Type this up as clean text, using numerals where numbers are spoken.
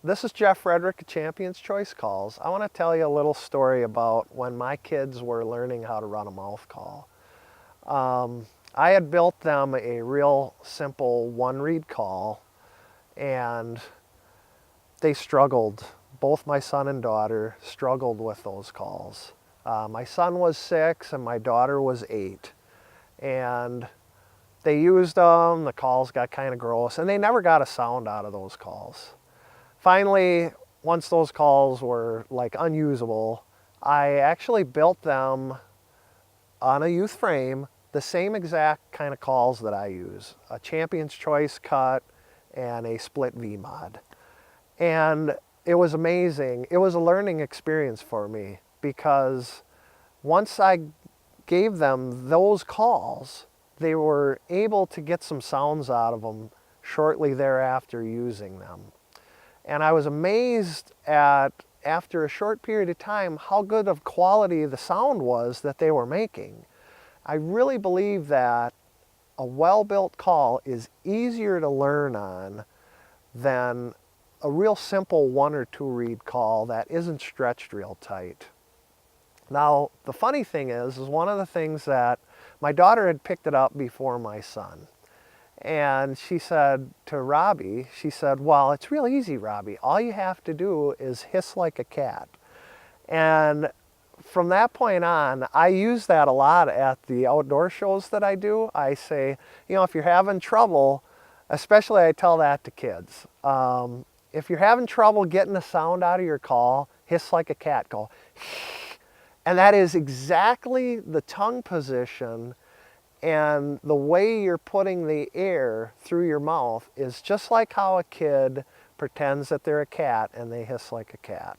This is Jeff Fredrick of Champions Choice Calls. I want to tell you a little story about when my kids were learning how to run a mouth call. I had built them a real simple one-reed call, and they struggled. Both my son and daughter struggled with those calls. My son was 6 and my daughter was 8. And they used them, the calls got kind of gross, and they never got a sound out of those calls. Finally, once those calls were like unusable, I actually built them on a youth frame, the same exact kind of calls that I use, a Champions Choice cut and a split V mod. And it was amazing. It was a learning experience for me because once I gave them those calls, they were able to get some sounds out of them shortly thereafter using them. And I was amazed at, after a short period of time, how good of quality the sound was that they were making. I really believe that a well-built call is easier to learn on than a real simple 1 or 2 reed call that isn't stretched real tight. Now, the funny thing is one of the things that my daughter had picked it up before my son. And she said to Robbie, she said, well, it's real easy, Robbie. All you have to do is hiss like a cat. And from that point on, I use that a lot at the outdoor shows that I do. I say, if you're having trouble, especially I tell that to kids, if you're having trouble getting a sound out of your call, hiss like a cat, go, and that is exactly the tongue position, and the way you're putting the air through your mouth is just like how a kid pretends that they're a cat and they hiss like a cat.